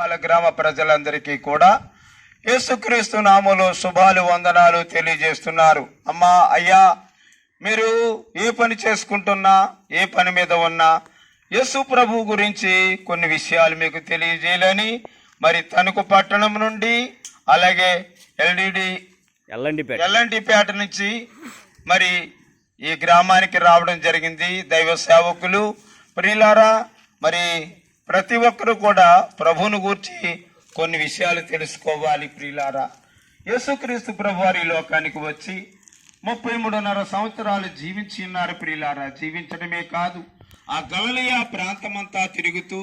వాళ్ళ గ్రామ ప్రజలందరికీ కూడా యేసుక్రీస్తు నామములో శుభాలు వందనాలు తెలియజేస్తున్నారు. అమ్మా అయ్యా, మీరు ఏ పని చేసుకుంటున్నా, ఏ పని మీద ఉన్నా యేసు ప్రభు గురించి కొన్ని విషయాలు మీకు తెలియజేయాలని మరి తణుకు పట్టణం నుండి అలాగే ఎల్లంటిపేట నుంచి మరి ఈ గ్రామానికి రావడం జరిగింది. దైవ సేవకులు ప్రియులారా, మరి ప్రతి ఒక్కరు కూడా ప్రభువును గూర్చి కొన్ని విషయాలు తెలుసుకోవాలి. ప్రియులారా, యేసుక్రీస్తు ప్రభు వారి లోకానికి వచ్చి 33.5 సంవత్సరాలు జీవించి ఉన్నారు. ప్రియులారా, జీవించడమే కాదు ఆ గలిలయ ప్రాంతమంతా తిరుగుతూ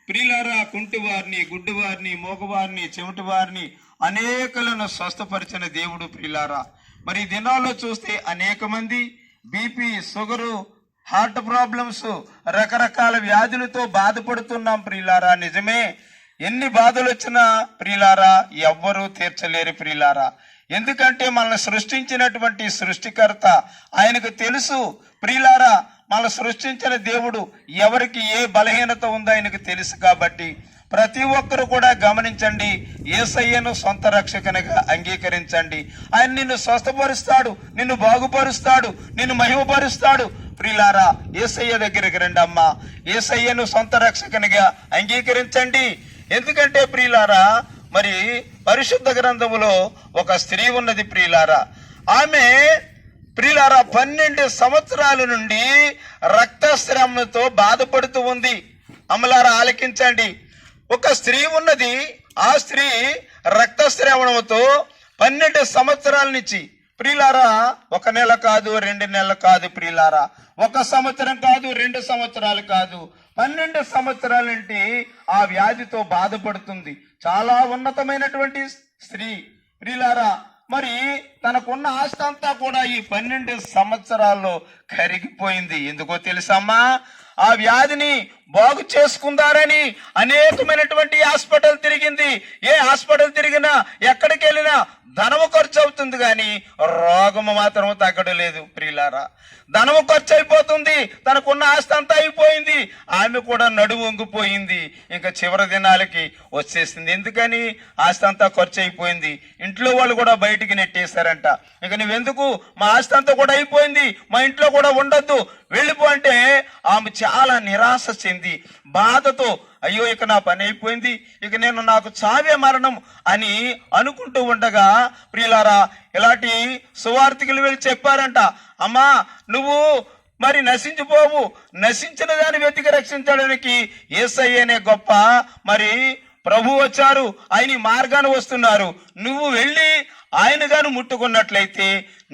ప్రియులారా కుంటివారిని, గుడ్డివారిని, మోగవారిని, చెమటివారిని అనేకలను స్వస్థపరిచిన దేవుడు. ప్రియులారా, మరి దినాల్లో చూస్తే అనేక మంది బీపీ, షుగరు, హార్ట్ ప్రాబ్లమ్స్, రకరకాల వ్యాధులతో బాధపడుతున్నాం. ప్రియులారా, నిజమే, ఎన్ని బాధలు వచ్చినా ప్రియులారా ఎవ్వరూ తీర్చలేరు. ప్రియులారా, ఎందుకంటే మనల్ని సృష్టించినటువంటి సృష్టికర్త ఆయనకు తెలుసు. ప్రియులారా, మనల్ని సృష్టించిన దేవుడు ఎవరికి ఏ బలహీనత ఉందో ఆయనకు తెలుసు. కాబట్టి ప్రతి ఒక్కరు కూడా గమనించండి, యేసయ్యను సొంత రక్షకునిగా అంగీకరించండి. ఆయన నిన్ను స్వస్థపరుస్తాడు, నిన్ను బాగుపరుస్తాడు, నిన్ను మహిమపరుస్తాడు. ప్రియులారా, యేసయ్య దగ్గరికి రండి అమ్మా, యేసయ్యను సొంత రక్షకునిగా అంగీకరించండి. ఎందుకంటే ప్రియులారా, మరి పరిశుద్ధ గ్రంథములో ఒక స్త్రీ ఉన్నది. ప్రియులారా, ఆమె ప్రియులారా 12 సంవత్సరాల నుండి రక్తస్రావంతో బాధపడుతూ ఉంది. అమ్మలారా ఆలకించండి, ఒక స్త్రీ ఉన్నది. ఆ స్త్రీ రక్తస్రావణంతో 12 సంవత్సరాల నుంచి ప్రియులారా 1 నెల కాదు, 2 నెలలు కాదు, ప్రియులారా 1 సంవత్సరం కాదు, 2 సంవత్సరాలు కాదు, 12 సంవత్సరాల నుండి ఆ వ్యాధితో బాధపడుతుంది. చాలా ఉన్నతమైనటువంటి స్త్రీ. ప్రియులారా, మరి తనకున్న ఆస్తి అంతా కూడా ఈ 12 సంవత్సరాల్లో కరిగిపోయింది. ఎందుకో తెలుసమ్మా? ఆ వ్యాధిని బాగు చేసుకుందారని అనేకమైనటువంటి హాస్పిటల్ తిరిగింది. ఏ హాస్పిటల్ తిరిగినా, ఎక్కడికి వెళ్ళినా ధనము ఖర్చు అవుతుంది, కానీ రోగము మాత్రం తగ్గడం లేదు. ప్రియులారా, ధనము ఖర్చు అయిపోతుంది, తనకున్న ఆస్తి అంతా అయిపోయింది, ఆమె కూడా నడుము వంగిపోయింది, ఇంకా చివరి దినాలకి వచ్చేసింది. ఎందుకని? ఆస్తి అంతా ఖర్చు అయిపోయింది. ఇంట్లో వాళ్ళు కూడా బయటికి నెట్టేశారంట. ఇక నువ్వెందుకు, మా ఆస్తి అంతా కూడా అయిపోయింది, మా ఇంట్లో కూడా ఉండొద్దు, వెళ్ళిపో అంటే ఆమె చాలా నిరాశ చెంది బాధతో, అయ్యో ఇక నా పని అయిపోయింది, ఇక నాకు చావే మరణం అని అనుకుంటూ ఉండగా ప్రియులారా ఇలాంటి సువార్తికులు వెళ్ళి చెప్పారంట, అమ్మా నువ్వు మరి నశించిపోవు, నశించిన దాన్ని వెతికి రక్షించడానికి యేసయ్య అనే గొప్ప మరి ప్రభు వచ్చారు, ఆయన మార్గాన్ని వస్తున్నారు. నువ్వు వెళ్ళి ఆయన గాను ముట్టుకున్నట్లయితే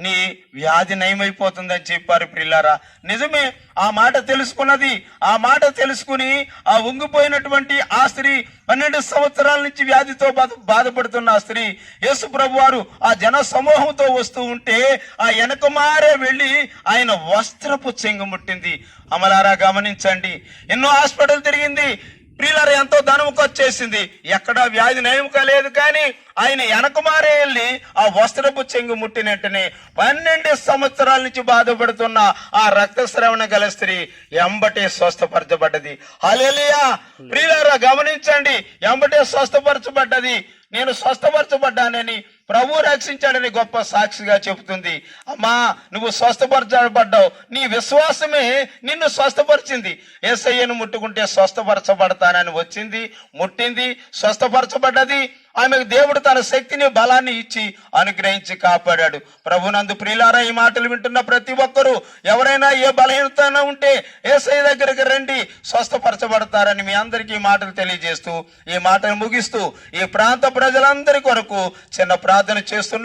నీ వ్యాధి నయమైపోతుందని చెప్పారు. ప్రియులారా, నిజమే, ఆ మాట తెలుసుకున్నది. ఆ మాట తెలుసుకుని ఆ ఉంగిపోయినటువంటి ఆ స్త్రీ 12 సంవత్సరాల నుంచి వ్యాధితో బాధపడుతున్న ఆ స్త్రీ యేసు ప్రభు వారు ఆ జన సమూహంతో వస్తూ ఉంటే ఆ వెనకమారే వెళ్ళి ఆయన వస్త్రపు చెంగు ముట్టింది. అమలారా గమనించండి, ఎన్నో హాస్పిటల్ తిరిగింది. ప్రియులారా, ఎంతో ధనం ఖర్చేసింది, ఎక్కడా వ్యాధి నయం కాలేదు. కానీ ఆయన వెనకమారే వెళ్ళి ఆ వస్త్రపు చెంగు ముట్టిన వెంటనే 12 సంవత్సరాల నుంచి బాధపడుతున్న ఆ రక్తస్రావణ గల స్త్రీ ఎంబటే స్వస్థపరచబడ్డది. హల్లెలూయా! ప్రియులారా గమనించండి, ఎంబటే స్వస్థపరచబడ్డది. నేను స్వస్థపరచబడ్డానని ప్రభు రక్షించాడని గొప్ప సాక్షిగా చెబుతుంది. అమ్మా, నువ్వు స్వస్థపరచబడ్డావు, నీ విశ్వాసమే నిన్ను స్వస్థపరిచింది. యేసయ్యను ముట్టుకుంటే స్వస్థపరచబడతానని వచ్చింది, ముట్టింది, స్వస్థపరచబడ్డది. ఆమెకు దేవుడు తన శక్తిని, బలాన్ని ఇచ్చి అనుగ్రహించి కాపాడాడు. ప్రభునందు ప్రియులారా, ఈ మాటలు వింటున్న ప్రతి ఒక్కరూ ఎవరైనా ఏ బలహీనత ఉంటే యేసయ్య దగ్గరికి రండి, స్వస్థపరచబడతారని మీ అందరికీ ఈ మాటలు తెలియజేస్తూ ఈ మాటలు ముగిస్తూ ఈ ప్రాంత ప్రజలందరి కొరకు చిన్న ప్రార్థన చేస్తున్నారు.